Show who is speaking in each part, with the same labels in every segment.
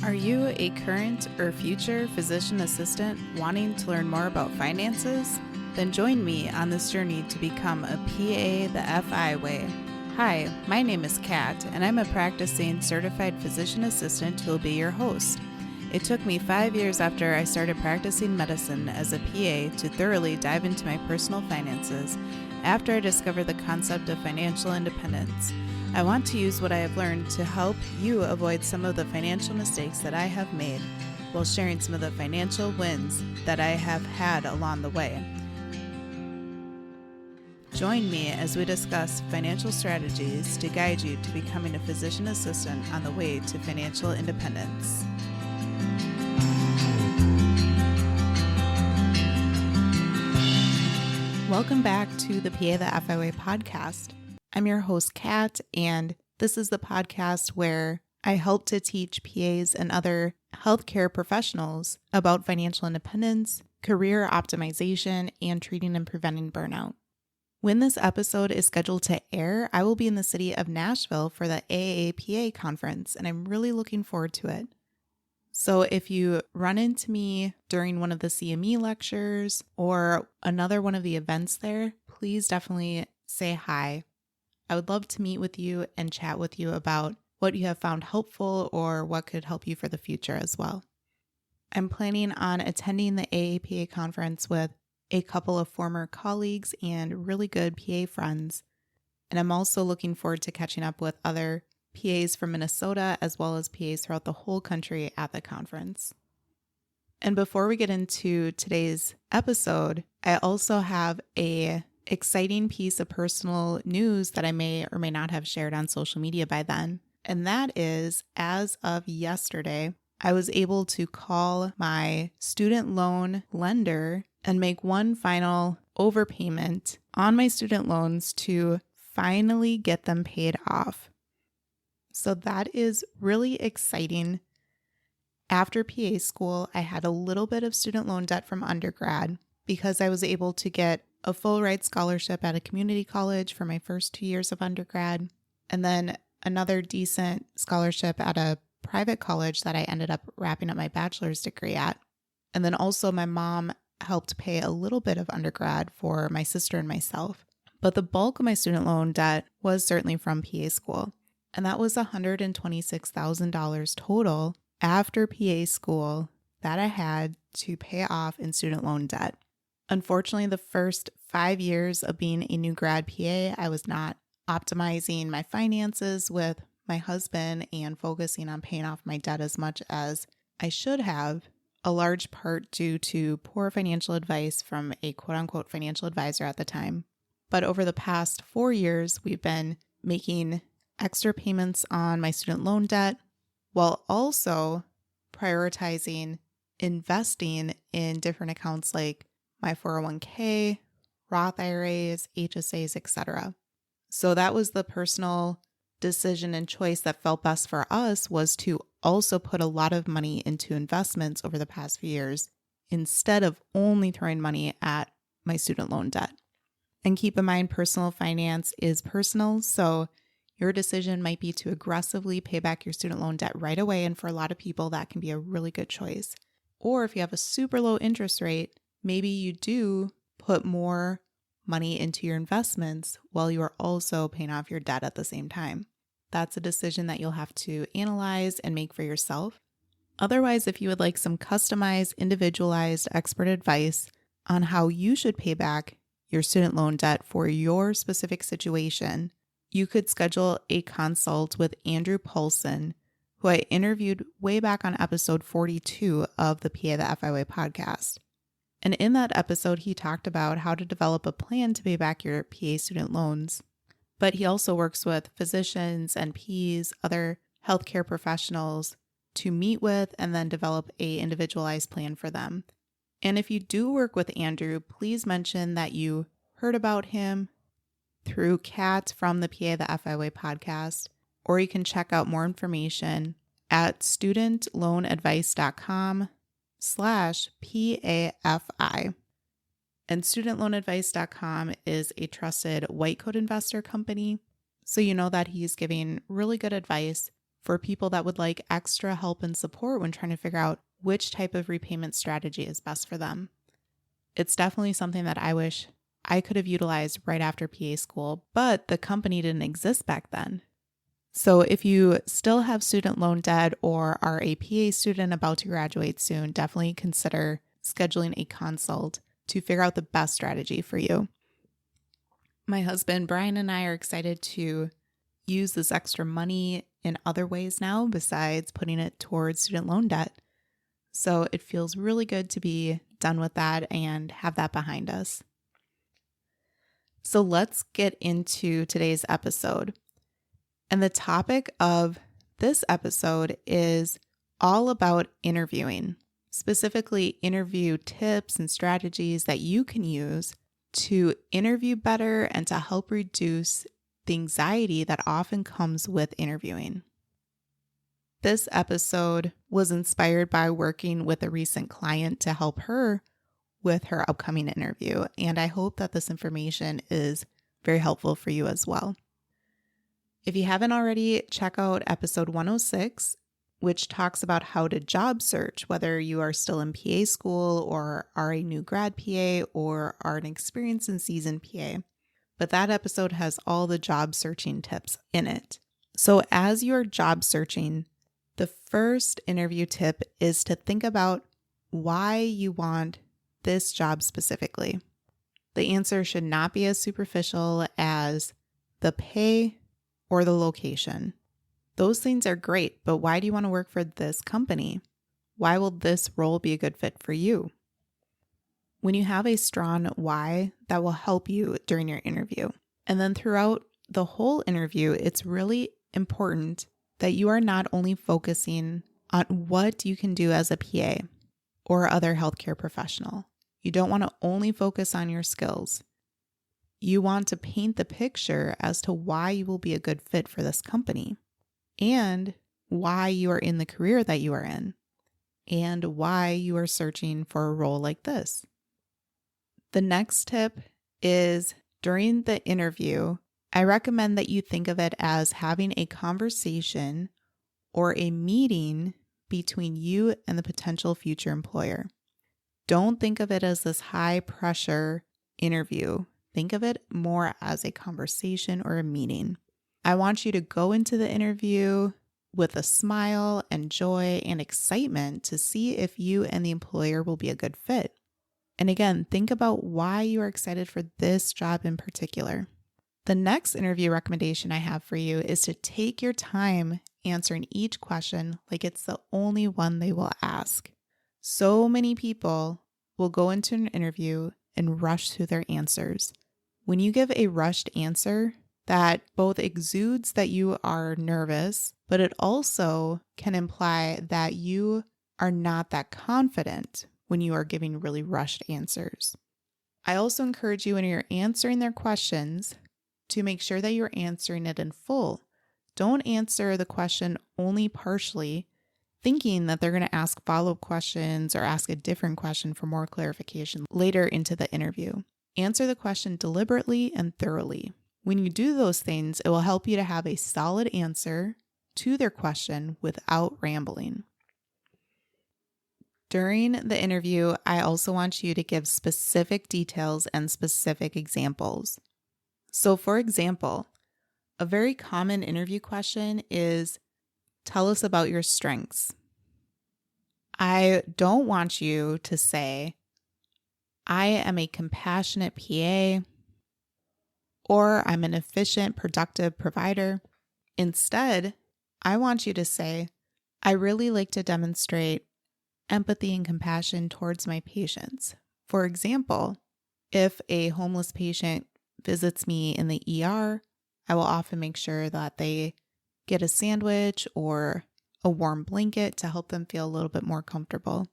Speaker 1: Are you a current or future physician assistant wanting to learn more about finances? Then join me on this journey to become a PA the FI way. Hi, my name is Kat, and I'm a practicing certified physician assistant who will be your host. It took me 5 years after I started practicing medicine as a PA to thoroughly dive into my personal finances after I discovered the concept of financial independence. I want to use what I have learned to help you avoid some of the financial mistakes that I have made while sharing some of the financial wins that I have had along the way. Join me as we discuss financial strategies to guide you to becoming a physician assistant on the way to financial independence. Welcome back to the PA the FI Way podcast. I'm your host, Kat, and this is the podcast where I help to teach PAs and other healthcare professionals about financial independence, career optimization, and treating and preventing burnout. When this episode is scheduled to air, I will be in the city of Nashville for the AAPA conference, and I'm really looking forward to it. So if you run into me during one of the CME lectures or another one of the events there, please definitely say hi. I would love to meet with you and chat with you about what you have found helpful or what could help you for the future as well. I'm planning on attending the AAPA conference with a couple of former colleagues and really good PA friends. And I'm also looking forward to catching up with other PAs from Minnesota as well as PAs throughout the whole country at the conference. And before we get into today's episode, I also have a exciting piece of personal news that I may or may not have shared on social media by then. And that is, as of yesterday, I was able to call my student loan lender and make one final overpayment on my student loans to finally get them paid off. So that is really exciting. After PA school, I had a little bit of student loan debt from undergrad because I was able to get a full ride scholarship at a community college for my first 2 years of undergrad, and then another decent scholarship at a private college that I ended up wrapping up my bachelor's degree at. And then also my mom helped pay a little bit of undergrad for my sister and myself. But the bulk of my student loan debt was certainly from PA school, and that was $126,000 total after PA school that I had to pay off in student loan debt. Unfortunately, the first 5 years of being a new grad PA, I was not optimizing my finances with my husband and focusing on paying off my debt as much as I should have, a large part due to poor financial advice from a quote-unquote financial advisor at the time. But over the past 4 years, we've been making extra payments on my student loan debt while also prioritizing investing in different accounts like my 401k, Roth IRAs, HSAs, etc. So that was the personal decision and choice that felt best for us, was to also put a lot of money into investments over the past few years instead of only throwing money at my student loan debt. And keep in mind, personal finance is personal, so your decision might be to aggressively pay back your student loan debt right away, and for a lot of people that can be a really good choice. Or if you have a super low interest rate, maybe you do put more money into your investments while you are also paying off your debt at the same time. That's a decision that you'll have to analyze and make for yourself. Otherwise, if you would like some customized, individualized expert advice on how you should pay back your student loan debt for your specific situation, you could schedule a consult with Andrew Paulson, who I interviewed way back on episode 42 of the PA the FI Way podcast. And in that episode, he talked about how to develop a plan to pay back your PA student loans. But he also works with physicians, NPs, other healthcare professionals to meet with and then develop a individualized plan for them. And if you do work with Andrew, please mention that you heard about him through Kat from the PA the FI Way podcast, or you can check out more information at studentloanadvice.com/PAFI. And studentloanadvice.com is a trusted white coat investor company, so you know that he's giving really good advice for people that would like extra help and support when trying to figure out which type of repayment strategy is best for them. It's definitely something that I wish I could have utilized right after PA school, but the company didn't exist back then. So if you still have student loan debt or are a PA student about to graduate soon, definitely consider scheduling a consult to figure out the best strategy for you. My husband, Brian, and I are excited to use this extra money in other ways now besides putting it towards student loan debt. So it feels really good to be done with that and have that behind us. So let's get into today's episode. And the topic of this episode is all about interviewing, specifically interview tips and strategies that you can use to interview better and to help reduce the anxiety that often comes with interviewing. This episode was inspired by working with a recent client to help her with her upcoming interview, and I hope that this information is very helpful for you as well. If you haven't already, check out episode 106, which talks about how to job search, whether you are still in PA school or are a new grad PA or are an experienced and seasoned PA. But that episode has all the job searching tips in it. So as you're job searching, the first interview tip is to think about why you want this job specifically. The answer should not be as superficial as the pay or the location. Those things are great, but why do you want to work for this company? Why will this role be a good fit for you? When you have a strong why, that will help you during your interview. And then throughout the whole interview, it's really important that you are not only focusing on what you can do as a PA or other healthcare professional. You don't want to only focus on your skills. You want to paint the picture as to why you will be a good fit for this company and why you are in the career that you are in and why you are searching for a role like this. The next tip is during the interview, I recommend that you think of it as having a conversation or a meeting between you and the potential future employer. Don't think of it as this high pressure interview. Think of it more as a conversation or a meeting. I want you to go into the interview with a smile and joy and excitement to see if you and the employer will be a good fit. And again, think about why you are excited for this job in particular. The next interview recommendation I have for you is to take your time answering each question like it's the only one they will ask. So many people will go into an interview and rush through their answers. When you give a rushed answer, that both exudes that you are nervous, but it also can imply that you are not that confident when you are giving really rushed answers. I also encourage you when you're answering their questions to make sure that you're answering it in full. Don't answer the question only partially, thinking that they're going to ask follow-up questions or ask a different question for more clarification later into the interview. Answer the question deliberately and thoroughly. When you do those things, it will help you to have a solid answer to their question without rambling. During the interview, I also want you to give specific details and specific examples. So, for example, a very common interview question is, tell us about your strengths. I don't want you to say, I am a compassionate PA, or I'm an efficient, productive provider. Instead, I want you to say, I really like to demonstrate empathy and compassion towards my patients. For example, if a homeless patient visits me in the ER, I will often make sure that they get a sandwich or a warm blanket to help them feel a little bit more comfortable,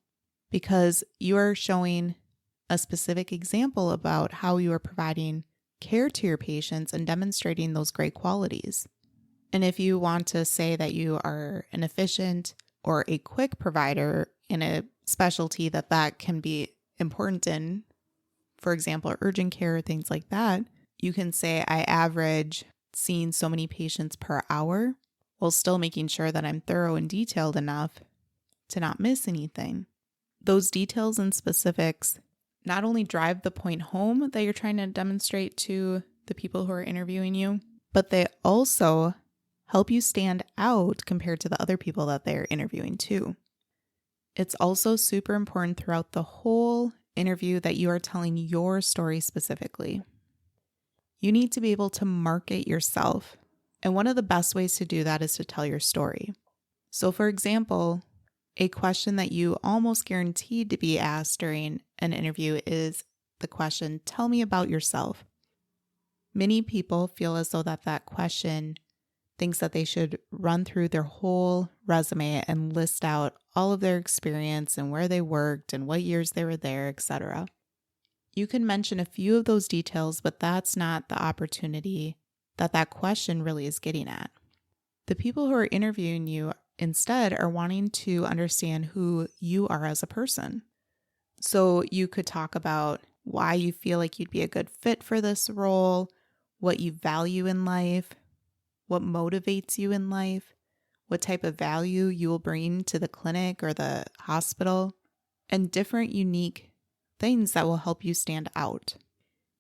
Speaker 1: because you are showing a specific example about how you are providing care to your patients and demonstrating those great qualities. And if you want to say that you are an efficient or a quick provider in a specialty that can be important in, for example, urgent care or things like that, you can say, I average seeing so many patients per hour. while still making sure that I'm thorough and detailed enough to not miss anything. Those details and specifics not only drive the point home that you're trying to demonstrate to the people who are interviewing you, but they also help you stand out compared to the other people that they're interviewing too. It's also super important throughout the whole interview that you are telling your story specifically. You need to be able to market yourself. And one of the best ways to do that is to tell your story. So for example, a question that you almost guaranteed to be asked during an interview is the question, tell me about yourself. Many people feel as though that question thinks that they should run through their whole resume and list out all of their experience and where they worked and what years they were there, etc. You can mention a few of those details, but that's not the opportunity that question really is getting at. The people who are interviewing you instead are wanting to understand who you are as a person. So you could talk about why you feel like you'd be a good fit for this role, what you value in life, what motivates you in life, what type of value you will bring to the clinic or the hospital, and different unique things that will help you stand out.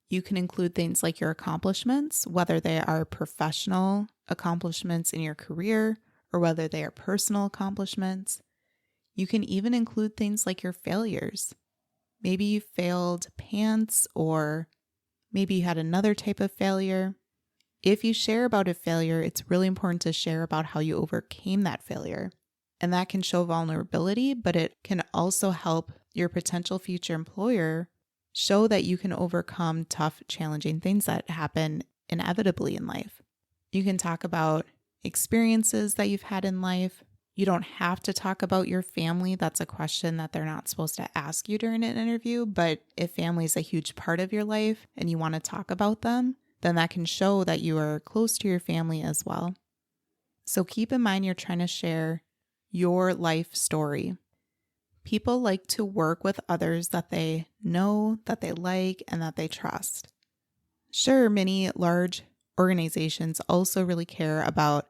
Speaker 1: You can include things like your accomplishments, whether they are professional accomplishments in your career or whether they are personal accomplishments. You can even include things like your failures. Maybe you failed pants, or maybe you had another type of failure. If you share about a failure, it's really important to share about how you overcame that failure. And that can show vulnerability, but it can also help your potential future employer show that you can overcome tough, challenging things that happen inevitably in life. You can talk about experiences that you've had in life. You don't have to talk about your family. That's a question that they're not supposed to ask you during an interview. But if family is a huge part of your life and you want to talk about them, then that can show that you are close to your family as well. So keep in mind you're trying to share your life story. People like to work with others that they know, that they like, and that they trust. Sure, many large organizations also really care about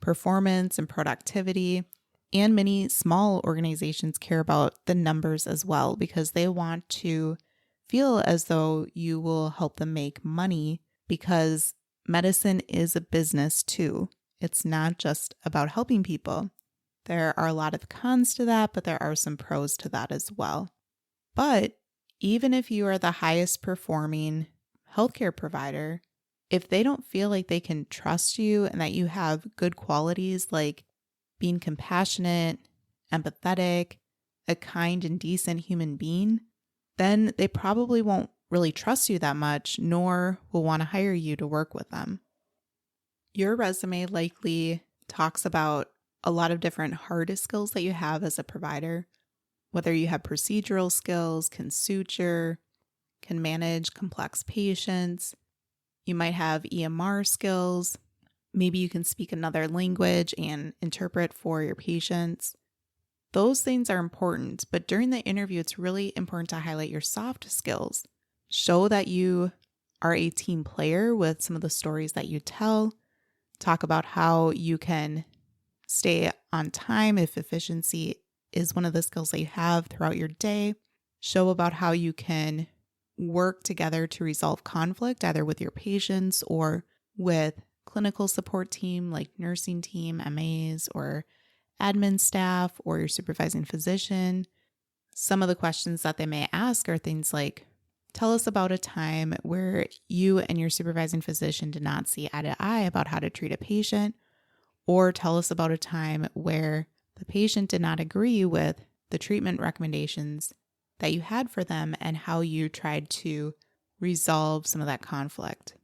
Speaker 1: performance and productivity, and many small organizations care about the numbers as well because they want to feel as though you will help them make money, because medicine is a business too. It's not just about helping people. There are a lot of cons to that, but there are some pros to that as well. But even if you are the highest performing healthcare provider, if they don't feel like they can trust you and that you have good qualities like being compassionate, empathetic, a kind and decent human being, then they probably won't really trust you that much, nor will want to hire you to work with them. Your resume likely talks about a lot of different hard skills that you have as a provider, whether you have procedural skills, can suture, can manage complex patients. You might have EMR skills. Maybe you can speak another language and interpret for your patients. Those things are important, but during the interview, it's really important to highlight your soft skills. Show that you are a team player with some of the stories that you tell. Talk about how you can stay on time if efficiency is one of the skills that you have throughout your day. Show about how you can work together to resolve conflict, either with your patients or with clinical support team like nursing team, MAs, or admin staff, or your supervising physician. Some of the questions that they may ask are things like, tell us about a time where you and your supervising physician did not see eye to eye about how to treat a patient, or tell us about a time where the patient did not agree with the treatment recommendations that you had for them and how you tried to resolve some of that conflict.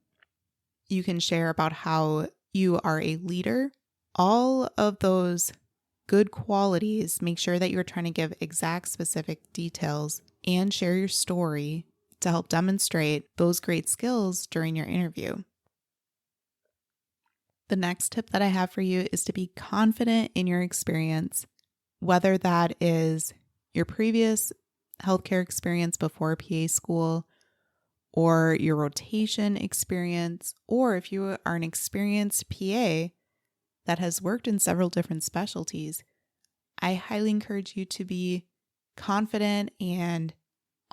Speaker 1: You can share about how you are a leader. All of those good qualities, make sure that you're trying to give exact specific details and share your story to help demonstrate those great skills during your interview. The next tip that I have for you is to be confident in your experience, whether that is your previous healthcare experience before PA school, or your rotation experience, or if you are an experienced PA that has worked in several different specialties, I highly encourage you to be confident and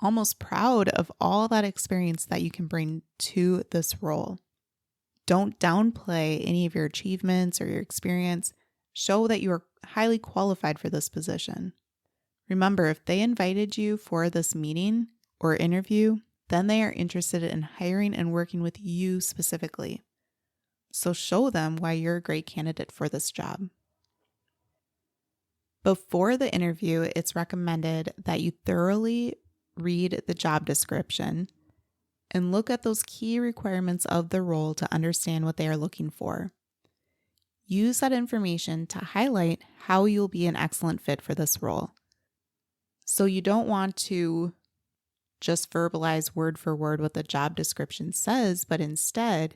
Speaker 1: almost proud of all that experience that you can bring to this role. Don't downplay any of your achievements or your experience. Show that you are highly qualified for this position. Remember, if they invited you for this meeting or interview, then they are interested in hiring and working with you specifically. So show them why you're a great candidate for this job. Before the interview, it's recommended that you thoroughly read the job description and look at those key requirements of the role to understand what they are looking for. Use that information to highlight how you'll be an excellent fit for this role. So you don't want to just verbalize word for word what the job description says, but instead,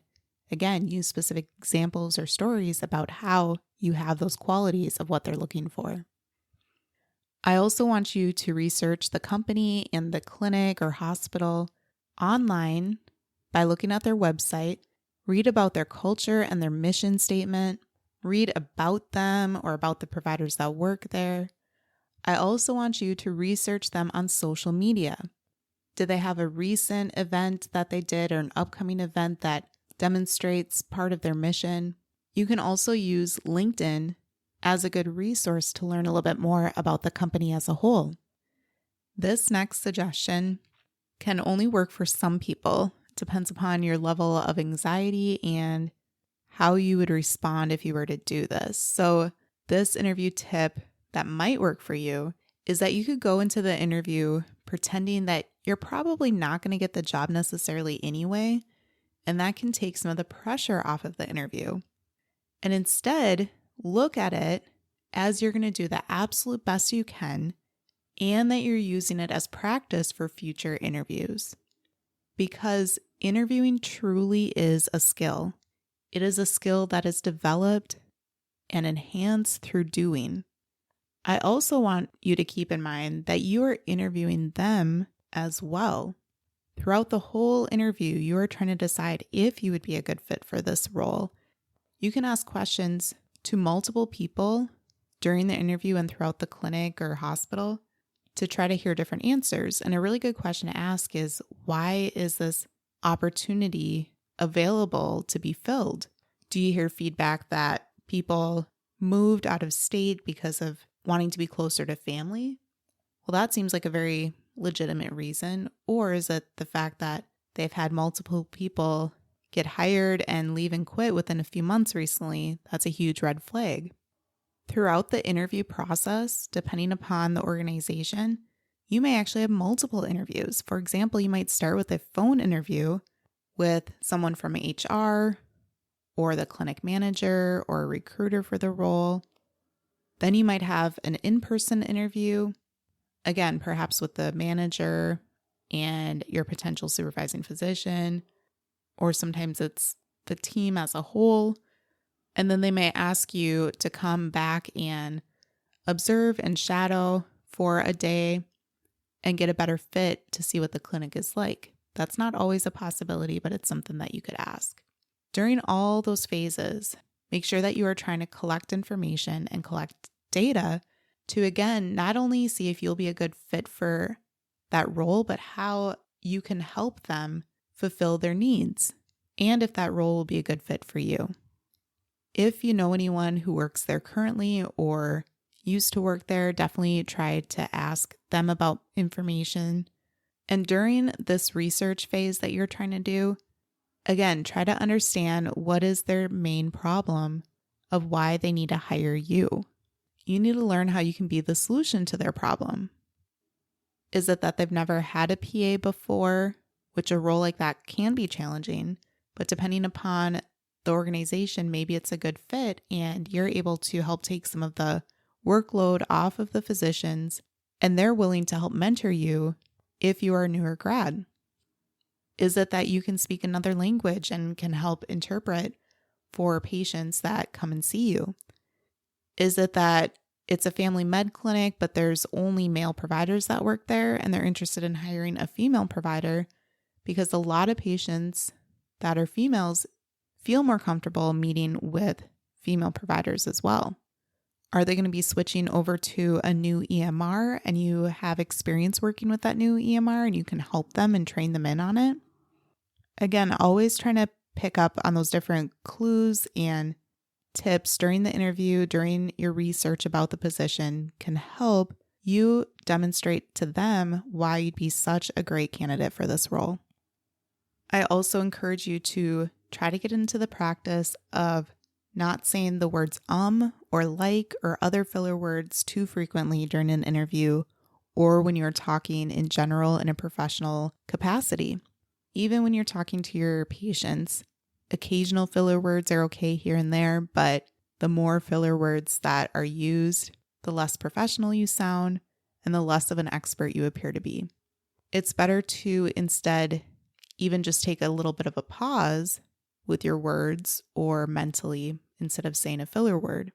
Speaker 1: again, use specific examples or stories about how you have those qualities of what they're looking for. I also want you to research the company and the clinic or hospital online by looking at their website, read about their culture and their mission statement, read about them or about the providers that work there. I also want you to research them on social media. Did they have a recent event that they did or an upcoming event that demonstrates part of their mission? You can also use LinkedIn as a good resource to learn a little bit more about the company as a whole. This next suggestion can only work for some people. It depends upon your level of anxiety and how you would respond if you were to do this. So this interview tip that might work for you is that you could go into the interview pretending that you're probably not going to get the job necessarily anyway, and that can take some of the pressure off of the interview. And instead, look at it as you're going to do the absolute best you can and that you're using it as practice for future interviews. Because interviewing truly is a skill. It is a skill that is developed and enhanced through doing. I also want you to keep in mind that you are interviewing them as well. Throughout the whole interview, you are trying to decide if you would be a good fit for this role. You can ask questions to multiple people during the interview and throughout the clinic or hospital to try to hear different answers. And a really good question to ask is, why is this opportunity available to be filled? Do you hear feedback that people moved out of state because of wanting to be closer to family? Well, that seems like a very legitimate reason. Or is it the fact that they've had multiple people get hired and leave and quit within a few months recently? That's a huge red flag. Throughout the interview process, depending upon the organization, you may actually have multiple interviews. For example, you might start with a phone interview with someone from HR or the clinic manager or a recruiter for the role. Then you might have an in-person interview, again, perhaps with the manager and your potential supervising physician, or sometimes it's the team as a whole. And then they may ask you to come back and observe and shadow for a day and get a better fit to see what the clinic is like. That's not always a possibility, but it's something that you could ask. During all those phases, make sure that you are trying to collect information and collect data to, again, not only see if you'll be a good fit for that role, but how you can help them fulfill their needs and if that role will be a good fit for you. If you know anyone who works there currently or used to work there, definitely try to ask them about information. And during this research phase that you're trying to do, again, try to understand what is their main problem of why they need to hire you. You need to learn how you can be the solution to their problem. Is it that they've never had a PA before, which a role like that can be challenging, but depending upon the organization, maybe it's a good fit and you're able to help take some of the workload off of the physicians and they're willing to help mentor you if you are a newer grad? Is it that you can speak another language and can help interpret for patients that come and see you? Is it that it's a family med clinic, but there's only male providers that work there and they're interested in hiring a female provider because a lot of patients that are females feel more comfortable meeting with female providers as well. Are they going to be switching over to a new EMR and you have experience working with that new EMR and you can help them and train them in on it? Again, always trying to pick up on those different clues and tips during the interview, during your research about the position can help you demonstrate to them why you'd be such a great candidate for this role. I also encourage you to try to get into the practice of not saying the words or like or other filler words too frequently during an interview or when you're talking in general in a professional capacity. Even when you're talking to your patients, occasional filler words are okay here and there, but the more filler words that are used, the less professional you sound and the less of an expert you appear to be. It's better to instead even just take a little bit of a pause with your words or mentally instead of saying a filler word.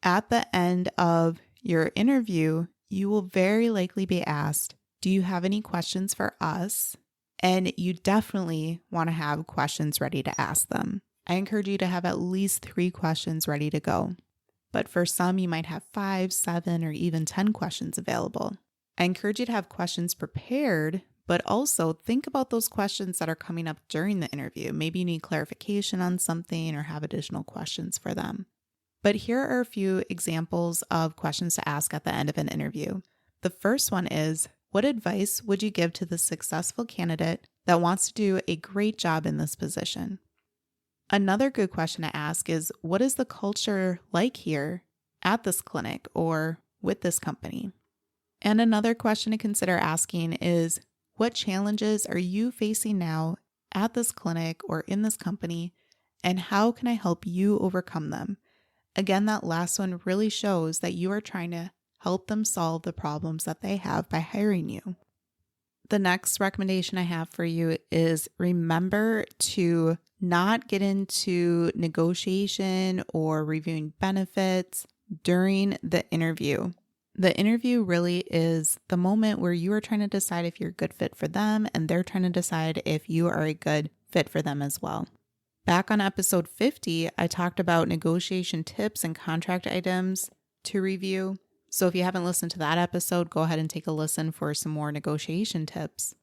Speaker 1: At the end of your interview, you will very likely be asked, do you have any questions for us? And you definitely want to have questions ready to ask them. I encourage you to have at least 3 questions ready to go. But for some, you might have 5, 7, or even 10 questions available. I encourage you to have questions prepared, but also think about those questions that are coming up during the interview. Maybe you need clarification on something or have additional questions for them. But here are a few examples of questions to ask at the end of an interview. The first one is, what advice would you give to the successful candidate that wants to do a great job in this position? Another good question to ask is, what is the culture like here at this clinic or with this company? And another question to consider asking is, what challenges are you facing now at this clinic or in this company, and how can I help you overcome them? Again, that last one really shows that you are trying to help them solve the problems that they have by hiring you. The next recommendation I have for you is remember to not get into negotiation or reviewing benefits during the interview. The interview really is the moment where you are trying to decide if you're a good fit for them and they're trying to decide if you are a good fit for them as well. Back on episode 50, I talked about negotiation tips and contract items to review. So if you haven't listened to that episode, go ahead and take a listen for some more negotiation tips.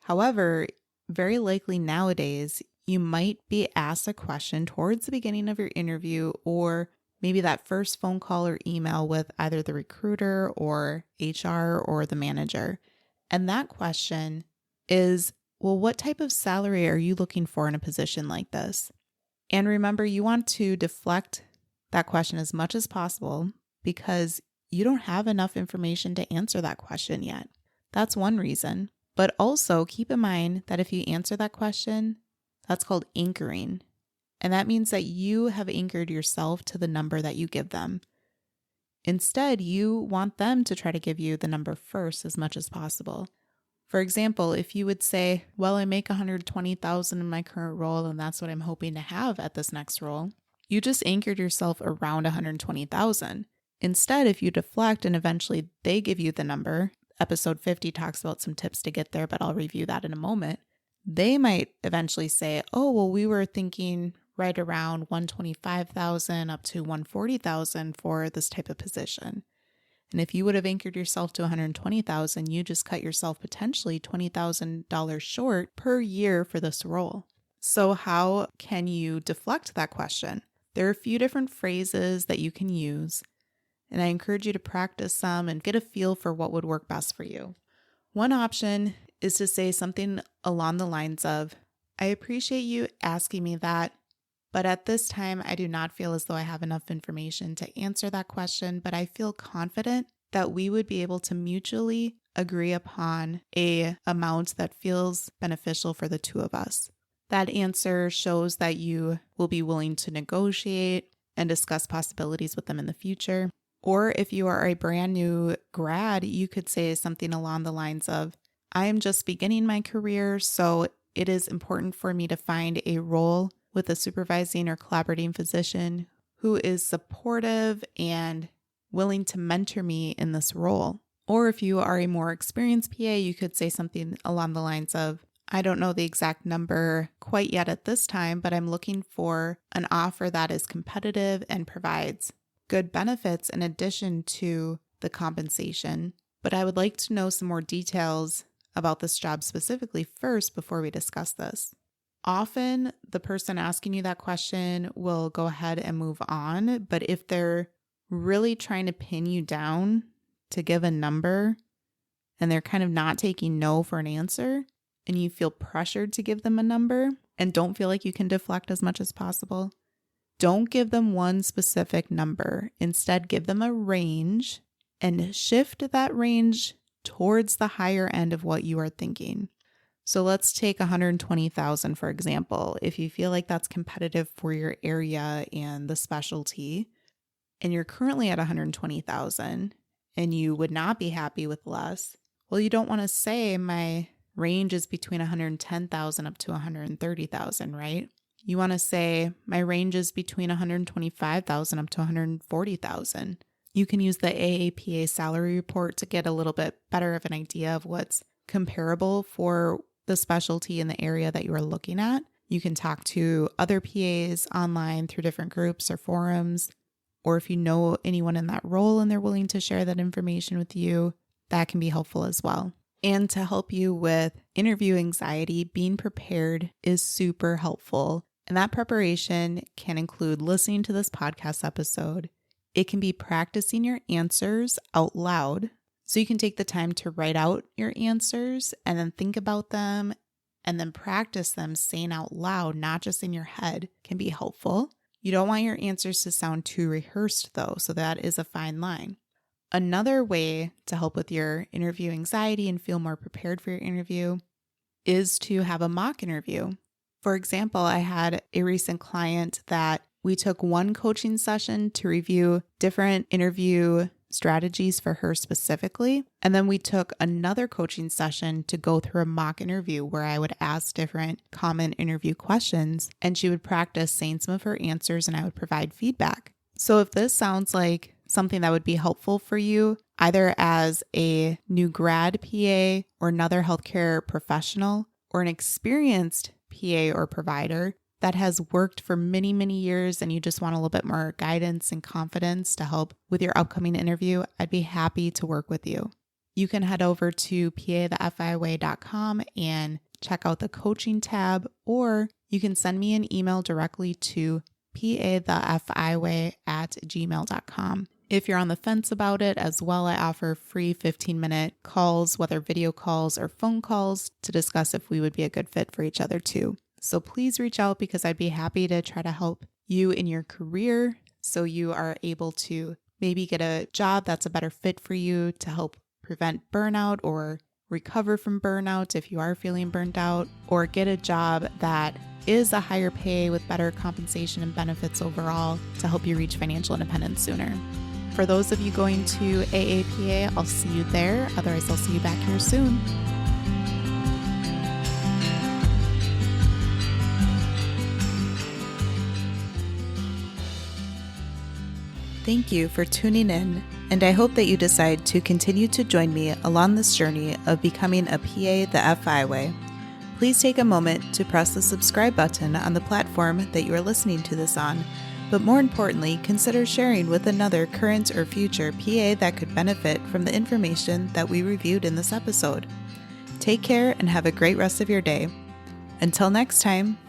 Speaker 1: However, very likely nowadays, you might be asked a question towards the beginning of your interview or maybe that first phone call or email with either the recruiter or HR or the manager. And that question is, well, what type of salary are you looking for in a position like this? And remember, you want to deflect that question as much as possible because you don't have enough information to answer that question yet. That's one reason. But also keep in mind that if you answer that question, that's called anchoring. And that means that you have anchored yourself to the number that you give them. Instead, you want them to try to give you the number first as much as possible. For example, if you would say, well, I make $120,000 in my current role, and that's what I'm hoping to have at this next role, you just anchored yourself around $120,000. Instead, if you deflect and eventually they give you the number, episode 50 talks about some tips to get there, but I'll review that in a moment. They might eventually say, oh, well, we were thinking right around $125,000 up to $140,000 for this type of position. And if you would have anchored yourself to $120,000, you just cut yourself potentially $20,000 short per year for this role. So how can you deflect that question? There are a few different phrases that you can use, and I encourage you to practice some and get a feel for what would work best for you. One option is to say something along the lines of, I appreciate you asking me that, but at this time, I do not feel as though I have enough information to answer that question, but I feel confident that we would be able to mutually agree upon an amount that feels beneficial for the two of us. That answer shows that you will be willing to negotiate and discuss possibilities with them in the future. Or if you are a brand new grad, you could say something along the lines of, I am just beginning my career, so it is important for me to find a role with a supervising or collaborating physician who is supportive and willing to mentor me in this role. Or if you are a more experienced PA, you could say something along the lines of, I don't know the exact number quite yet at this time, but I'm looking for an offer that is competitive and provides good benefits in addition to the compensation. But I would like to know some more details about this job specifically first before we discuss this. Often the person asking you that question will go ahead and move on, but if they're really trying to pin you down to give a number and they're kind of not taking no for an answer, and you feel pressured to give them a number and don't feel like you can deflect as much as possible, don't give them one specific number. Instead, give them a range and shift that range towards the higher end of what you are thinking. So let's take 120,000 for example. If you feel like that's competitive for your area and the specialty, and you're currently at 120,000 and you would not be happy with less, well, you don't want to say my range is between 110,000 up to 130,000, right? You want to say my range is between 125,000 up to 140,000. You can use the AAPA salary report to get a little bit better of an idea of what's comparable for the specialty in the area that you are looking at. You can talk to other PAs online through different groups or forums, or if you know anyone in that role and they're willing to share that information with you, that can be helpful as well. And to help you with interview anxiety, being prepared is super helpful. And that preparation can include listening to this podcast episode. It can be practicing your answers out loud. So you can take the time to write out your answers and then think about them and then practice them saying out loud, not just in your head, can be helpful. You don't want your answers to sound too rehearsed though, so that is a fine line. Another way to help with your interview anxiety and feel more prepared for your interview is to have a mock interview. For example, I had a recent client that we took one coaching session to review different interview strategies for her specifically. And then we took another coaching session to go through a mock interview where I would ask different common interview questions and she would practice saying some of her answers and I would provide feedback. So if this sounds like something that would be helpful for you, either as a new grad PA or another healthcare professional or an experienced PA or provider that has worked for many, many years and you just want a little bit more guidance and confidence to help with your upcoming interview, I'd be happy to work with you. You can head over to pathefiway.com and check out the coaching tab, or you can send me an email directly to pathefiway@gmail.com. If you're on the fence about it as well, I offer free 15-minute calls, whether video calls or phone calls, to discuss if we would be a good fit for each other too. So please reach out because I'd be happy to try to help you in your career so you are able to maybe get a job that's a better fit for you to help prevent burnout or recover from burnout if you are feeling burnt out, or get a job that is a higher pay with better compensation and benefits overall to help you reach financial independence sooner. For those of you going to AAPA, I'll see you there. Otherwise, I'll see you back here soon. Thank you for tuning in, and I hope that you decide to continue to join me along this journey of becoming a PA the FI way. Please take a moment to press the subscribe button on the platform that you are listening to this on, but more importantly, consider sharing with another current or future PA that could benefit from the information that we reviewed in this episode. Take care and have a great rest of your day. Until next time.